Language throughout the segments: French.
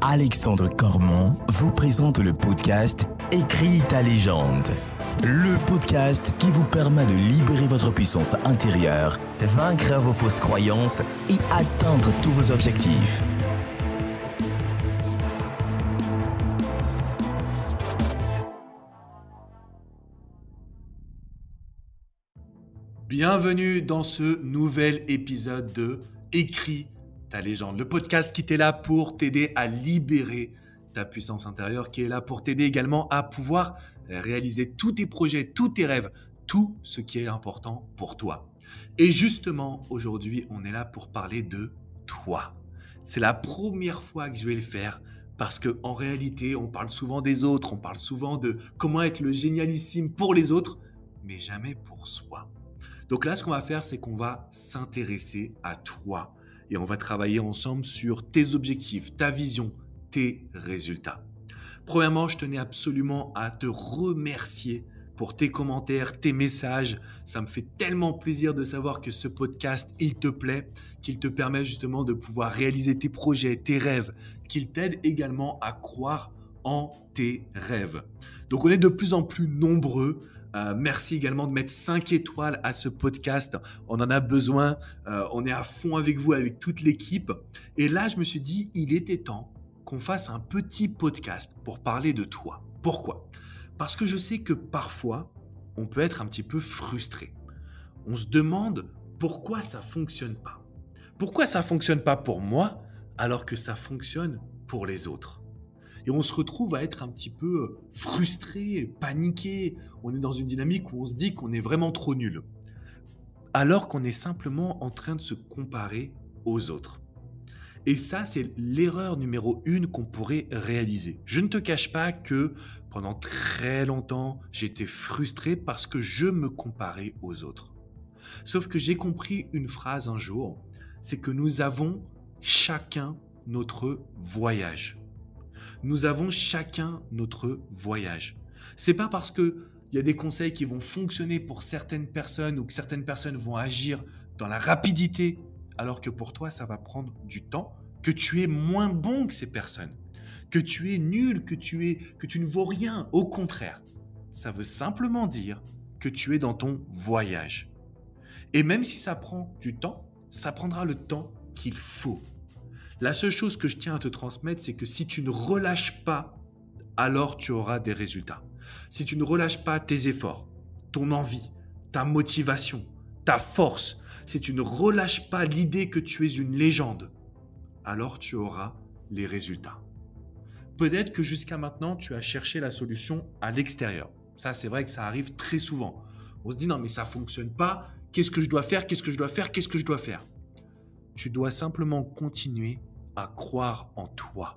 Alexandre Cormon vous présente le podcast Écris ta légende. Le podcast qui vous permet de libérer votre puissance intérieure, vaincre vos fausses croyances et atteindre tous vos objectifs. Bienvenue dans ce nouvel épisode de Écris ta légende, le podcast qui t'est là pour t'aider à libérer ta puissance intérieure, qui est là pour t'aider également à pouvoir réaliser tous tes projets, tous tes rêves, tout ce qui est important pour toi. Et justement, aujourd'hui, on est là pour parler de toi. C'est la première fois que je vais le faire parce qu'en réalité, on parle souvent des autres, on parle souvent de comment être le génialissime pour les autres, mais jamais pour soi. Donc là, ce qu'on va faire, c'est qu'on va s'intéresser à toi et on va travailler ensemble sur tes objectifs, ta vision, tes résultats. Premièrement, je tenais absolument à te remercier pour tes commentaires, tes messages. Ça me fait tellement plaisir de savoir que ce podcast, il te plaît, qu'il te permet justement de pouvoir réaliser tes projets, tes rêves, qu'il t'aide également à croire en tes rêves. Donc, on est de plus en plus nombreux. Merci également de mettre 5 étoiles à ce podcast. On en a besoin. On est à fond avec vous, avec toute l'équipe. Et là, je me suis dit, il était temps qu'on fasse un petit podcast pour parler de toi. Pourquoi ? Parce que je sais que parfois, on peut être un petit peu frustré. On se demande pourquoi ça ne fonctionne pas. Pourquoi ça ne fonctionne pas pour moi alors que ça fonctionne pour les autres ? Et on se retrouve à être un petit peu frustré, paniqué. On est dans une dynamique où on se dit qu'on est vraiment trop nul. Alors qu'on est simplement en train de se comparer aux autres. Et ça, c'est l'erreur numéro 1 qu'on pourrait réaliser. Je ne te cache pas que pendant très longtemps, j'étais frustré parce que je me comparais aux autres. Sauf que j'ai compris une phrase un jour, c'est que nous avons chacun notre voyage. Nous avons chacun notre voyage. C'est pas parce que il y a des conseils qui vont fonctionner pour certaines personnes ou que certaines personnes vont agir dans la rapidité alors que pour toi ça va prendre du temps que tu es moins bon que ces personnes, que tu es nul, que tu ne vaux rien. Au contraire, ça veut simplement dire que tu es dans ton voyage. Et même si ça prend du temps, ça prendra le temps qu'il faut. La seule chose que je tiens à te transmettre, c'est que si tu ne relâches pas, alors tu auras des résultats. Si tu ne relâches pas tes efforts, ton envie, ta motivation, ta force, si tu ne relâches pas l'idée que tu es une légende, alors tu auras les résultats. Peut-être que jusqu'à maintenant, tu as cherché la solution à l'extérieur. Ça, c'est vrai que ça arrive très souvent. On se dit non, mais ça ne fonctionne pas. Qu'est-ce que je dois faire ? Qu'est-ce que je dois faire ? Qu'est-ce que je dois faire ? Tu dois simplement continuer à croire en toi.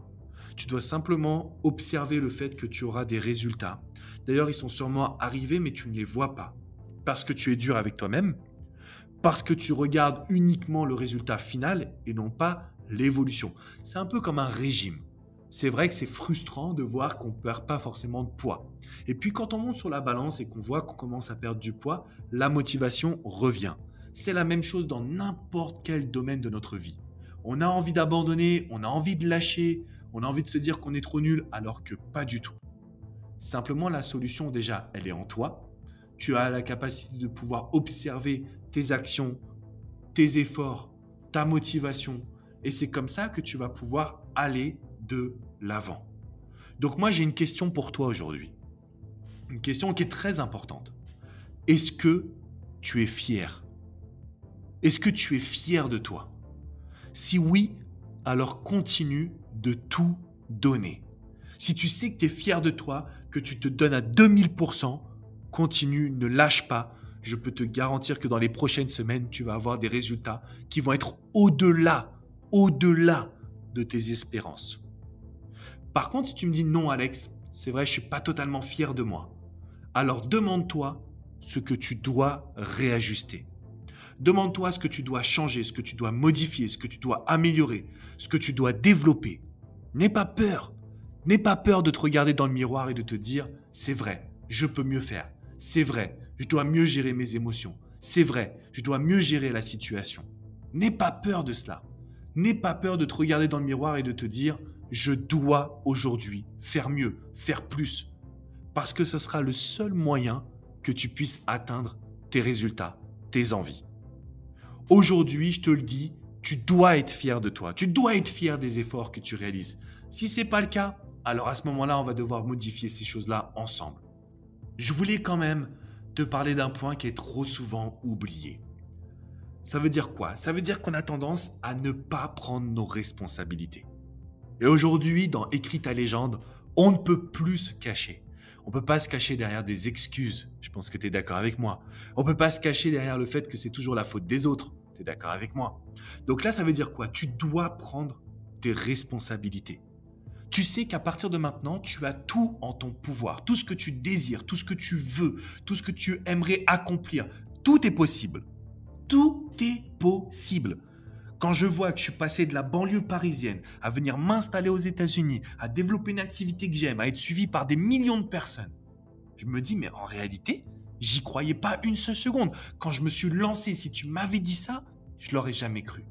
Tu dois simplement observer le fait que tu auras des résultats. D'ailleurs, ils sont sûrement arrivés, mais tu ne les vois pas. Parce que tu es dur avec toi-même, parce que tu regardes uniquement le résultat final et non pas l'évolution. C'est un peu comme un régime. C'est vrai que c'est frustrant de voir qu'on ne perd pas forcément de poids. Et puis quand on monte sur la balance et qu'on voit qu'on commence à perdre du poids, la motivation revient. C'est la même chose dans n'importe quel domaine de notre vie. On a envie d'abandonner, on a envie de lâcher, on a envie de se dire qu'on est trop nul, alors que pas du tout. Simplement, la solution déjà, elle est en toi. Tu as la capacité de pouvoir observer tes actions, tes efforts, ta motivation. Et c'est comme ça que tu vas pouvoir aller de l'avant. Donc moi, j'ai une question pour toi aujourd'hui. Une question qui est très importante. Est-ce que tu es fier ? Est-ce que tu es fier de toi ? Si oui, alors continue de tout donner. Si tu sais que tu es fier de toi, que tu te donnes à 2000%, continue, ne lâche pas. Je peux te garantir que dans les prochaines semaines, tu vas avoir des résultats qui vont être au-delà de tes espérances. Par contre, si tu me dis non, Alex, c'est vrai, je ne suis pas totalement fier de moi, alors demande-toi ce que tu dois réajuster. Demande-toi ce que tu dois changer, ce que tu dois modifier, ce que tu dois améliorer, ce que tu dois développer. N'aie pas peur. N'aie pas peur de te regarder dans le miroir et de te dire « c'est vrai, je peux mieux faire. C'est vrai, je dois mieux gérer mes émotions. C'est vrai, je dois mieux gérer la situation. » N'aie pas peur de cela. N'aie pas peur de te regarder dans le miroir et de te dire « Je dois aujourd'hui faire mieux, faire plus ». Parce que ce sera le seul moyen que tu puisses atteindre tes résultats, tes envies. Aujourd'hui, je te le dis, tu dois être fier de toi. Tu dois être fier des efforts que tu réalises. Si ce n'est pas le cas, alors à ce moment-là, on va devoir modifier ces choses-là ensemble. Je voulais quand même te parler d'un point qui est trop souvent oublié. Ça veut dire quoi? Ça veut dire qu'on a tendance à ne pas prendre nos responsabilités. Et aujourd'hui, dans Écris ta légende, on ne peut plus se cacher. On ne peut pas se cacher derrière des excuses. Je pense que tu es d'accord avec moi. On ne peut pas se cacher derrière le fait que c'est toujours la faute des autres. Tu es d'accord avec moi? Donc là, ça veut dire quoi? Tu dois prendre tes responsabilités. Tu sais qu'à partir de maintenant, tu as tout en ton pouvoir. Tout ce que tu désires, tout ce que tu veux, tout ce que tu aimerais accomplir. Tout est possible. Tout est possible. Quand je vois que je suis passé de la banlieue parisienne à venir m'installer aux États-Unis, à développer une activité que j'aime, à être suivi par des millions de personnes, je me dis, mais en réalité, j'y croyais pas une seule seconde. Quand je me suis lancé, si tu m'avais dit ça, je l'aurais jamais cru.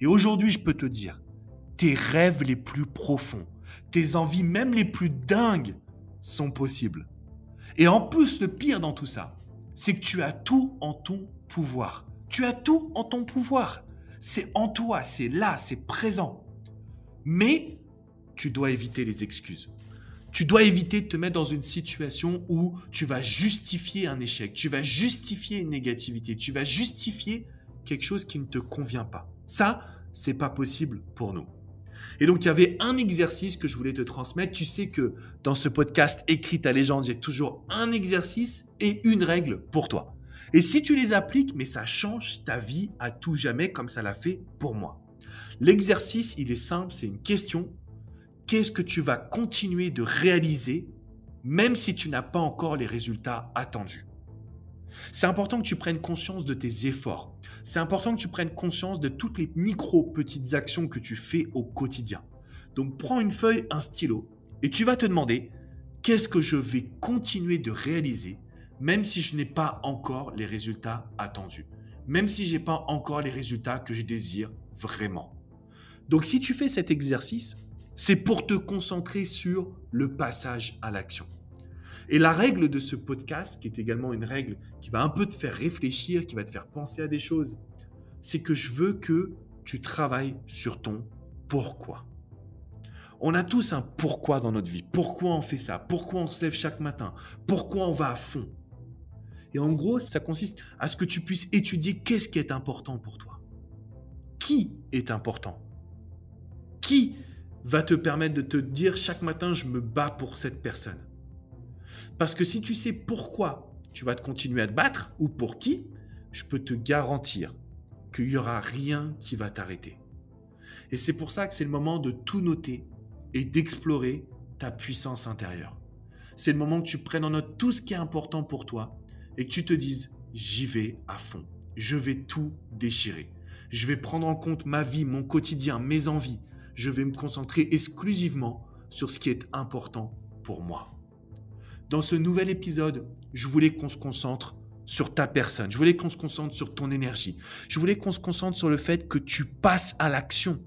Et aujourd'hui, je peux te dire, tes rêves les plus profonds, tes envies même les plus dingues sont possibles. Et en plus, le pire dans tout ça, c'est que tu as tout en ton pouvoir. Tu as tout en ton pouvoir. C'est en toi, c'est là, c'est présent. Mais tu dois éviter les excuses. Tu dois éviter de te mettre dans une situation où tu vas justifier un échec, tu vas justifier une négativité, tu vas justifier quelque chose qui ne te convient pas. Ça, c'est pas possible pour nous. Et donc, il y avait un exercice que je voulais te transmettre. Tu sais que dans ce podcast Écris ta légende, j'ai toujours un exercice et une règle pour toi. Et si tu les appliques, mais ça change ta vie à tout jamais comme ça l'a fait pour moi. L'exercice, il est simple, c'est une question. Qu'est-ce que tu vas continuer de réaliser même si tu n'as pas encore les résultats attendus? C'est important que tu prennes conscience de tes efforts. C'est important que tu prennes conscience de toutes les petites actions que tu fais au quotidien. Donc, prends une feuille, un stylo et tu vas te demander qu'est-ce que je vais continuer de réaliser même si je n'ai pas encore les résultats attendus, même si je n'ai pas encore les résultats que je désire vraiment. Donc, si tu fais cet exercice, c'est pour te concentrer sur le passage à l'action. Et la règle de ce podcast, qui est également une règle qui va un peu te faire réfléchir, qui va te faire penser à des choses, c'est que je veux que tu travailles sur ton pourquoi. On a tous un pourquoi dans notre vie. Pourquoi on fait ça? Pourquoi on se lève chaque matin? Pourquoi on va à fond? Et en gros, ça consiste à ce que tu puisses étudier qu'est-ce qui est important pour toi. Qui est important? Qui va te permettre de te dire chaque matin, je me bats pour cette personne? Parce que si tu sais pourquoi tu vas te continuer à te battre ou pour qui, je peux te garantir qu'il n'y aura rien qui va t'arrêter. Et c'est pour ça que c'est le moment de tout noter et d'explorer ta puissance intérieure. C'est le moment que tu prennes en note tout ce qui est important pour toi et que tu te dises « j'y vais à fond, je vais tout déchirer. Je vais prendre en compte ma vie, mon quotidien, mes envies. Je vais me concentrer exclusivement sur ce qui est important pour moi. » Dans ce nouvel épisode, je voulais qu'on se concentre sur ta personne. Je voulais qu'on se concentre sur ton énergie. Je voulais qu'on se concentre sur le fait que tu passes à l'action.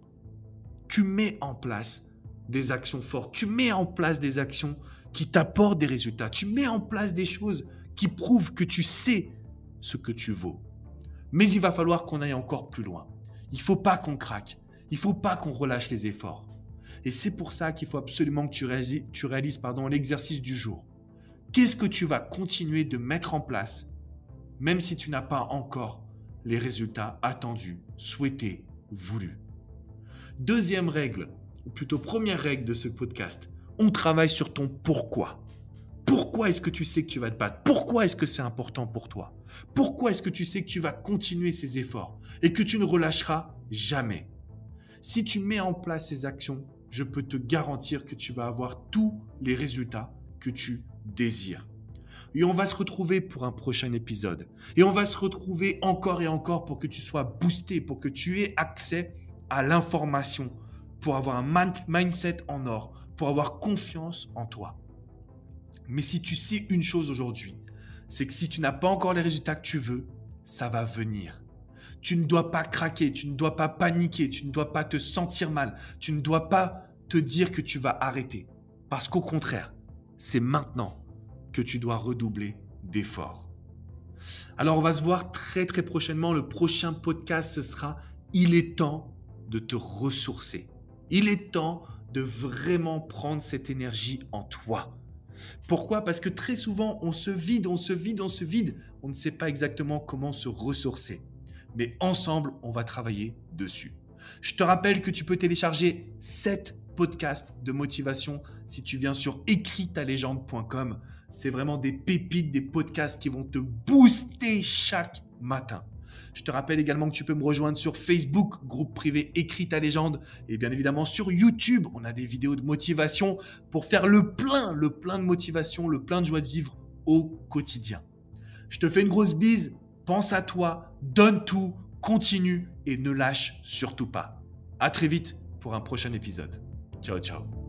Tu mets en place des actions fortes. Tu mets en place des actions qui t'apportent des résultats. Tu mets en place des choses qui prouvent que tu sais ce que tu vaux. Mais il va falloir qu'on aille encore plus loin. Il ne faut pas qu'on craque. Il ne faut pas qu'on relâche les efforts. Et c'est pour ça qu'il faut absolument que tu réalises l'exercice du jour. Qu'est-ce que tu vas continuer de mettre en place, même si tu n'as pas encore les résultats attendus, souhaités, voulus? Deuxième règle, ou plutôt première règle de ce podcast, on travaille sur ton pourquoi. Pourquoi est-ce que tu sais que tu vas te battre? Pourquoi est-ce que c'est important pour toi? Pourquoi est-ce que tu sais que tu vas continuer ces efforts et que tu ne relâcheras jamais? Si tu mets en place ces actions, je peux te garantir que tu vas avoir tous les résultats que tu désires. Et on va se retrouver pour un prochain épisode. Et on va se retrouver encore et encore pour que tu sois boosté, pour que tu aies accès à l'information, pour avoir un mindset en or, pour avoir confiance en toi. Mais si tu sais une chose aujourd'hui, c'est que si tu n'as pas encore les résultats que tu veux, ça va venir. Tu ne dois pas craquer, tu ne dois pas paniquer, tu ne dois pas te sentir mal, tu ne dois pas te dire que tu vas arrêter. Parce qu'au contraire, c'est maintenant que tu dois redoubler d'efforts. Alors on va se voir très très prochainement. Le prochain podcast, ce sera « Il est temps de te ressourcer ». Il est temps de vraiment prendre cette énergie en toi. Pourquoi ? Parce que très souvent, on se vide. On ne sait pas exactement comment se ressourcer. Mais ensemble, on va travailler dessus. Je te rappelle que tu peux télécharger 7 podcasts de motivation si tu viens sur écritalégende.com. C'est vraiment des pépites, des podcasts qui vont te booster chaque matin. Je te rappelle également que tu peux me rejoindre sur Facebook, groupe privé Écris ta légende. Et bien évidemment sur YouTube, on a des vidéos de motivation pour faire le plein de motivation, le plein de joie de vivre au quotidien. Je te fais une grosse bise, pense à toi, donne tout, continue et ne lâche surtout pas. À très vite pour un prochain épisode. Ciao, ciao.